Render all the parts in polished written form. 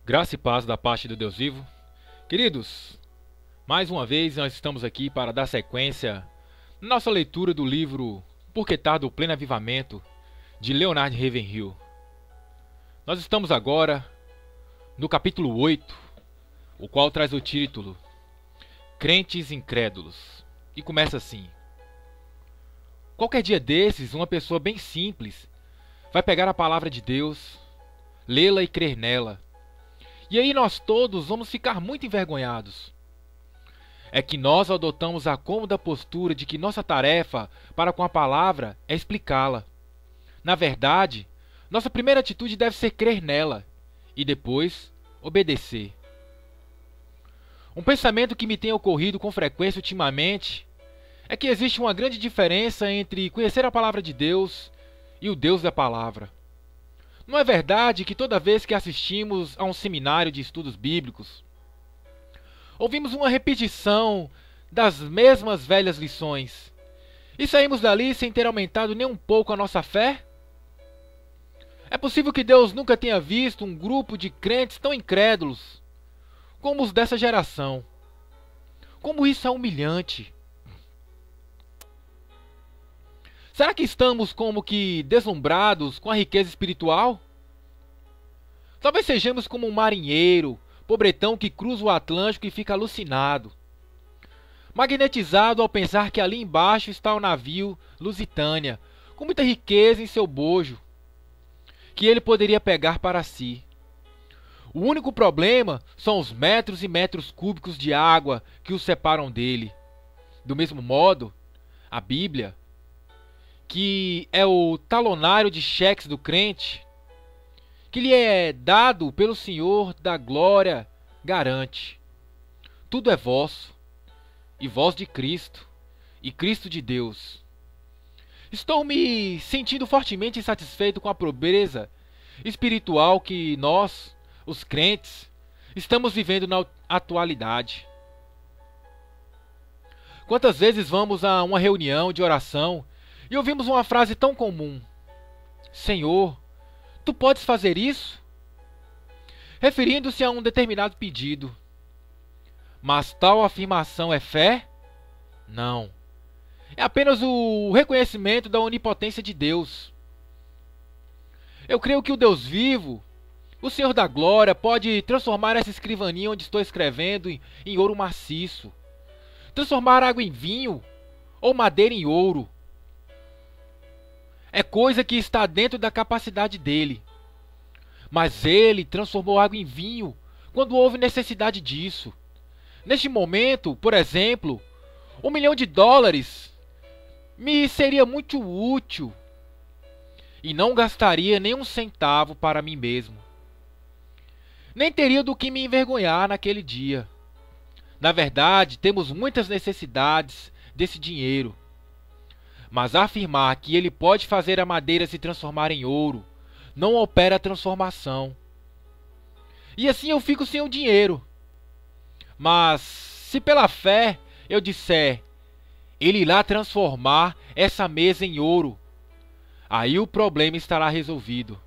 Graça e paz da parte do Deus vivo. Queridos, mais uma vez nós estamos aqui para dar sequência na nossa leitura do livro Por que Tarda o Pleno Avivamento, de Leonard Ravenhill. Nós estamos agora no capítulo 8, o qual traz o título Crentes Incrédulos. E começa assim: qualquer dia desses, uma pessoa bem simples vai pegar a palavra de Deus, lê-la e crer nela. E aí nós todos vamos ficar muito envergonhados. É que nós adotamos a cômoda postura de que nossa tarefa para com a palavra é explicá-la. Na verdade, nossa primeira atitude deve ser crer nela e depois obedecer. Um pensamento que me tem ocorrido com frequência ultimamente é que existe uma grande diferença entre conhecer a palavra de Deus e o Deus da palavra. Não é verdade que toda vez que assistimos a um seminário de estudos bíblicos, ouvimos uma repetição das mesmas velhas lições e saímos dali sem ter aumentado nem um pouco a nossa fé? É possível que Deus nunca tenha visto um grupo de crentes tão incrédulos como os dessa geração. Como isso é humilhante! Será que estamos como que deslumbrados com a riqueza espiritual? Talvez sejamos como um marinheiro, pobretão que cruza o Atlântico e fica alucinado, magnetizado ao pensar que ali embaixo está o navio Lusitânia, com muita riqueza em seu bojo, que ele poderia pegar para si. O único problema são os metros e metros cúbicos de água que os separam dele. Do mesmo modo, a Bíblia, que é o talonário de cheques do crente, que lhe é dado pelo Senhor da glória, garante: tudo é vosso, e vós de Cristo, e Cristo de Deus. Estou me sentindo fortemente insatisfeito com a pobreza espiritual que nós, os crentes, estamos vivendo na atualidade. Quantas vezes vamos a uma reunião de oração e ouvimos uma frase tão comum: Senhor, tu podes fazer isso? Referindo-se a um determinado pedido. Mas tal afirmação é fé? Não. É apenas o reconhecimento da onipotência de Deus. Eu creio que o Deus vivo, o Senhor da glória, pode transformar essa escrivaninha onde estou escrevendo em ouro maciço, transformar água em vinho ou madeira em ouro. É coisa que está dentro da capacidade dele. Mas ele transformou água em vinho quando houve necessidade disso. Neste momento, por exemplo, $1 milhão me seria muito útil e não gastaria nem um centavo para mim mesmo. Nem teria do que me envergonhar naquele dia. Na verdade, temos muitas necessidades desse dinheiro. Mas afirmar que ele pode fazer a madeira se transformar em ouro não opera a transformação. E assim eu fico sem o dinheiro. Mas se pela fé eu disser, ele irá transformar essa mesa em ouro, aí o problema estará resolvido.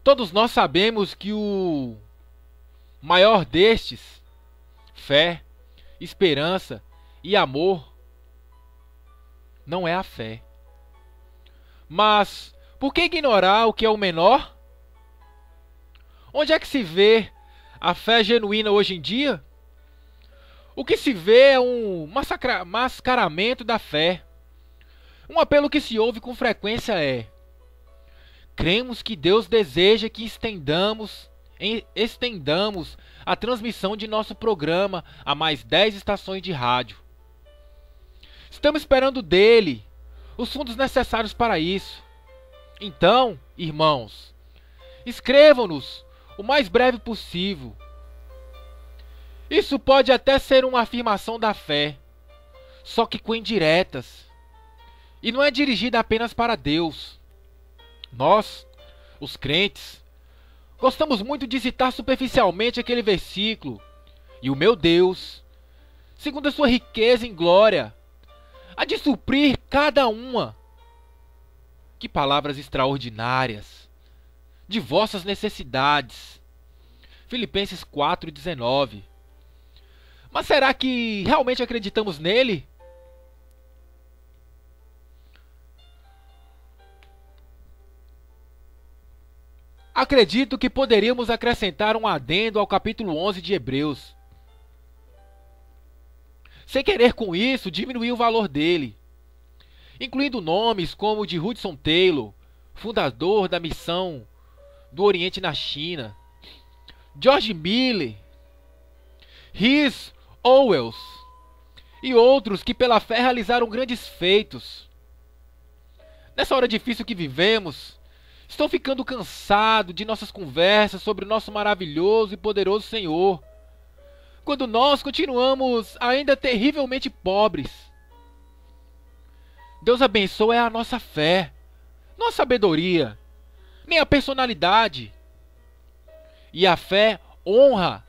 Todos nós sabemos que o maior destes, fé, esperança e amor, não é a fé. Mas por que ignorar o que é o menor? Onde é que se vê a fé genuína hoje em dia? O que se vê é um mascaramento da fé. Um apelo que se ouve com frequência é: cremos que Deus deseja que estendamos a transmissão de nosso programa a mais 10 estações de rádio. Estamos esperando dele os fundos necessários para isso. Então, irmãos, escrevam-nos o mais breve possível. Isso pode até ser uma afirmação da fé, só que com indiretas. E não é dirigida apenas para Deus. Nós, os crentes, gostamos muito de citar superficialmente aquele versículo: e o meu Deus, segundo a sua riqueza em glória, há de suprir cada uma. Que palavras extraordinárias! de vossas necessidades. Filipenses 4:19. Mas será que realmente acreditamos nele? Acredito que poderíamos acrescentar um adendo ao capítulo 11 de Hebreus. Sem querer com isso diminuir o valor dele, incluindo nomes como o de Hudson Taylor, fundador da missão do Oriente na China, George Miller, Rhys Owens e outros que pela fé realizaram grandes feitos. Nessa hora difícil que vivemos, estou ficando cansado de nossas conversas sobre o nosso maravilhoso e poderoso Senhor, quando nós continuamos ainda terrivelmente pobres. Deus abençoe a nossa fé, não a sabedoria, nem a personalidade. E a fé honra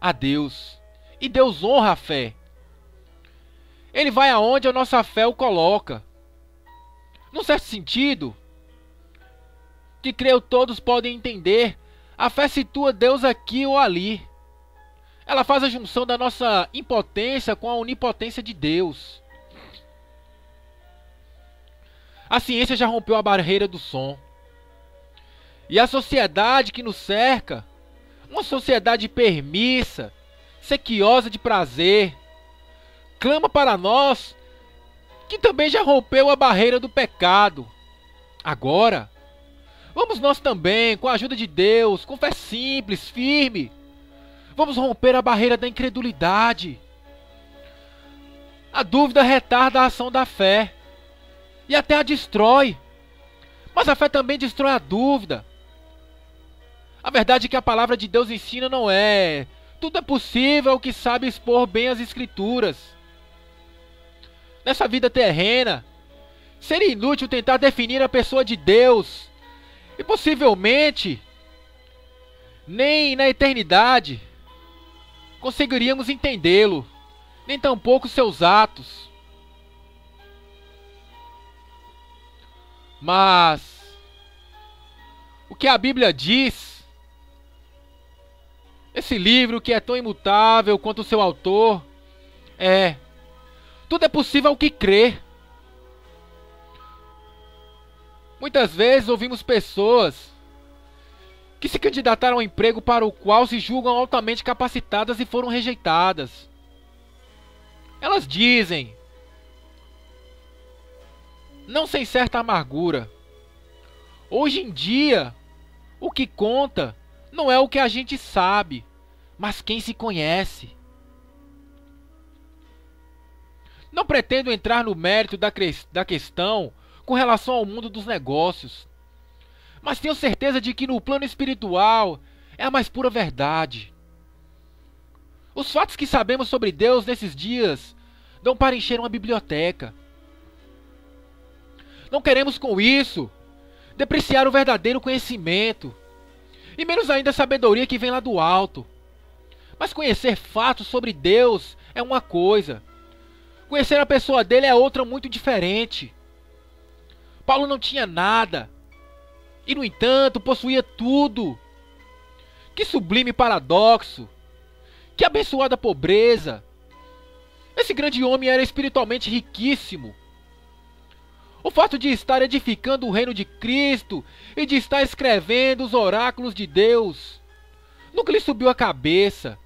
a Deus, e Deus honra a fé. Ele vai aonde a nossa fé o coloca. Num certo sentido, que creio todos podem entender, a fé situa Deus aqui ou ali. Ela faz a junção da nossa impotência com a onipotência de Deus. A ciência já rompeu a barreira do som. E a sociedade que nos cerca, uma sociedade permissa, sequiosa de prazer, clama para nós, que também já rompeu a barreira do pecado. Agora, vamos nós também, com a ajuda de Deus, com fé simples, firme, vamos romper a barreira da incredulidade. A dúvida retarda a ação da fé e até a destrói. Mas a fé também destrói a dúvida. A verdade é que a palavra de Deus ensina não é: tudo é possível ao que sabe expor bem as Escrituras. Nessa vida terrena, seria inútil tentar definir a pessoa de Deus. E possivelmente, nem na eternidade, conseguiríamos entendê-lo, nem tampouco seus atos. Mas o que a Bíblia diz, esse livro que é tão imutável quanto o seu autor, é: tudo é possível ao que crê. Muitas vezes ouvimos pessoas que se candidataram ao emprego para o qual se julgam altamente capacitadas e foram rejeitadas. Elas dizem, não sem certa amargura: hoje em dia, o que conta não é o que a gente sabe, mas quem se conhece. Não pretendo entrar no mérito da questão com relação ao mundo dos negócios, mas tenho certeza de que no plano espiritual é a mais pura verdade. Os fatos que sabemos sobre Deus nesses dias dão para encher uma biblioteca. Não queremos com isso depreciar o verdadeiro conhecimento, e menos ainda a sabedoria que vem lá do alto. Mas conhecer fatos sobre Deus é uma coisa, conhecer a pessoa dele é outra muito diferente. Paulo não tinha nada, e no entanto possuía tudo. Que sublime paradoxo! Que abençoada pobreza! Esse grande homem era espiritualmente riquíssimo. O fato de estar edificando o reino de Cristo e de estar escrevendo os oráculos de Deus nunca lhe subiu a cabeça.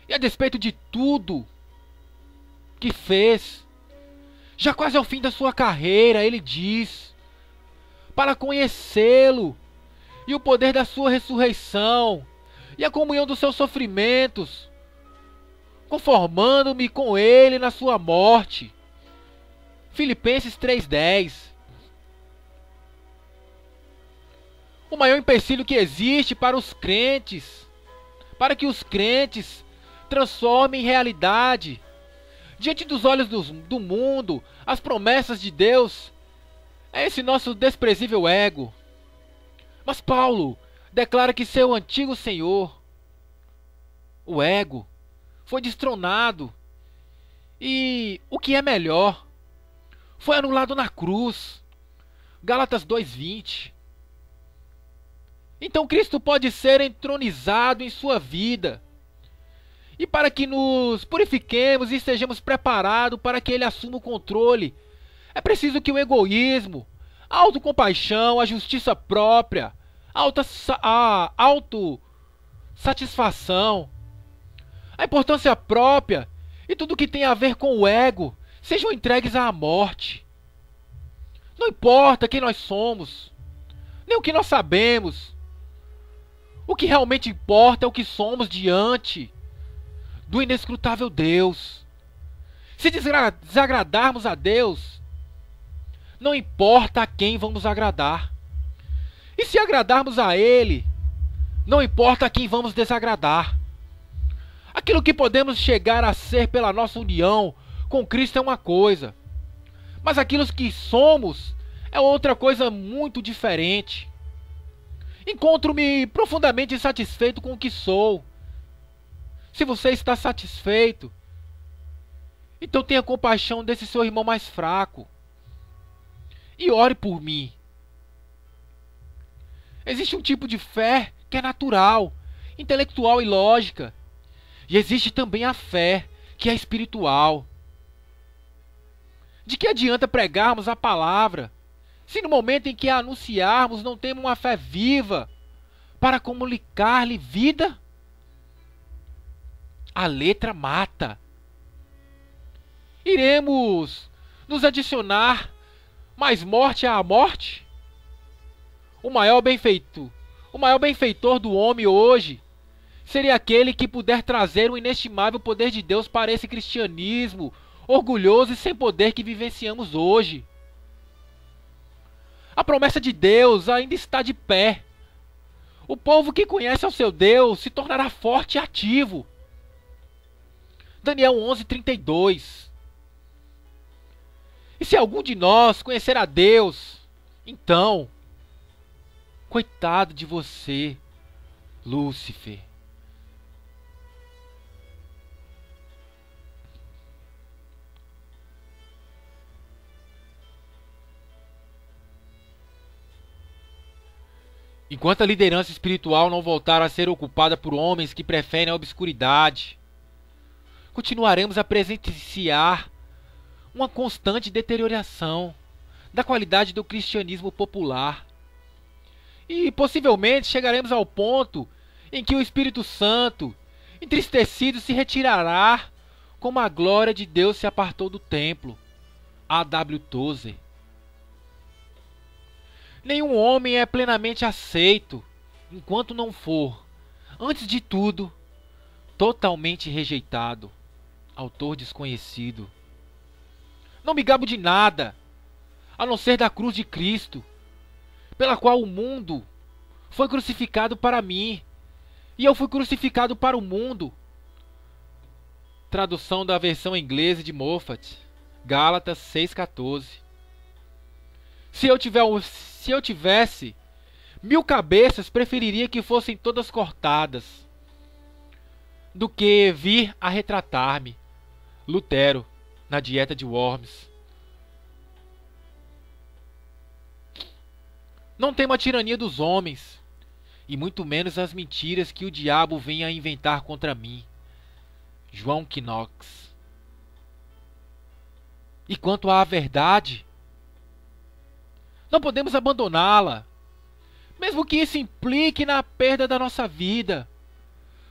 E a despeito de tudo que fez, já quase ao fim da sua carreira, ele diz: para conhecê-lo e o poder da sua ressurreição e a comunhão dos seus sofrimentos, conformando-me com ele na sua morte. Filipenses 3:10. O maior empecilho que existe para os crentes, para que os crentes transformem em realidade, diante dos olhos do mundo, as promessas de Deus, é esse nosso desprezível ego. Mas Paulo declara que seu antigo senhor, o ego, foi destronado. E o que é melhor, foi anulado na cruz. Gálatas 2:20. Então Cristo pode ser entronizado em sua vida. E para que nos purifiquemos e estejamos preparados para que Ele assuma o controle, é preciso que o egoísmo, a autocompaixão, a justiça própria, a autossatisfação, a importância própria e tudo que tem a ver com o ego sejam entregues à morte. Não importa quem nós somos, nem o que nós sabemos. O que realmente importa é o que somos diante do inescrutável Deus. Se desagradarmos a Deus, não importa a quem vamos agradar. E se agradarmos a Ele, não importa a quem vamos desagradar. Aquilo que podemos chegar a ser pela nossa união com Cristo é uma coisa, mas aquilo que somos é outra coisa muito diferente. Encontro-me profundamente insatisfeito com o que sou. Se você está satisfeito, então tenha compaixão desse seu irmão mais fraco e ore por mim. Existe um tipo de fé que é natural, intelectual e lógica. E existe também a fé que é espiritual. De que adianta pregarmos a palavra se no momento em que a anunciarmos não temos uma fé viva para comunicar-lhe vida? A letra mata. Iremos nos adicionar mais morte à morte? O maior benfeitor do homem hoje seria aquele que puder trazer o inestimável poder de Deus para esse cristianismo orgulhoso e sem poder que vivenciamos hoje. A promessa de Deus ainda está de pé. O povo que conhece ao seu Deus se tornará forte e ativo. Daniel 11:32. E se algum de nós conhecer a Deus, então, coitado de você, Lúcifer. Enquanto a liderança espiritual não voltar a ser ocupada por homens que preferem a obscuridade, continuaremos a presenciar uma constante deterioração da qualidade do cristianismo popular. E possivelmente chegaremos ao ponto em que o Espírito Santo, entristecido, se retirará como a glória de Deus se apartou do templo. A.W. Tozer. Nenhum homem é plenamente aceito enquanto não for, antes de tudo, totalmente rejeitado. Autor desconhecido. Não me gabo de nada, a não ser da cruz de Cristo, pela qual o mundo foi crucificado para mim, e eu fui crucificado para o mundo. Tradução da versão inglesa de Moffat, Gálatas 6,14. Se eu tivesse 1000 cabeças, preferiria que fossem todas cortadas, do que vir a retratar-me. Lutero, na Dieta de Worms. Não temo a tirania dos homens, e muito menos as mentiras que o diabo vem a inventar contra mim. João Knox. E quanto à verdade, não podemos abandoná-la, mesmo que isso implique na perda da nossa vida,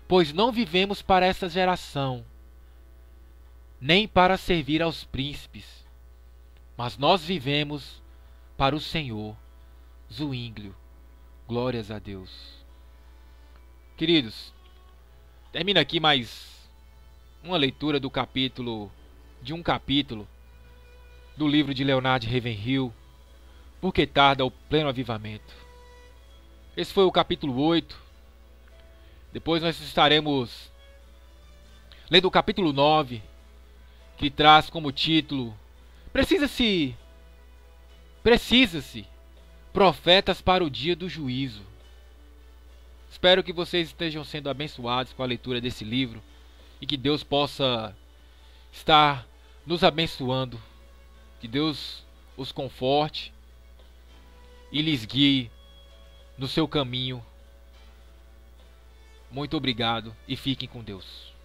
pois não vivemos para essa geração, nem para servir aos príncipes, mas nós vivemos para o Senhor. Zwinglio. Glórias a Deus. Queridos, termina aqui mais uma leitura de um capítulo do livro de Leonard Ravenhill, Por que tarda o pleno avivamento. Esse foi o capítulo 8. Depois nós estaremos lendo o capítulo 9, que traz como título Precisa-se profetas para o dia do juízo. Espero que vocês estejam sendo abençoados com a leitura desse livro e que Deus possa estar nos abençoando, que Deus os conforte e lhes guie no seu caminho Muito obrigado e fiquem com Deus.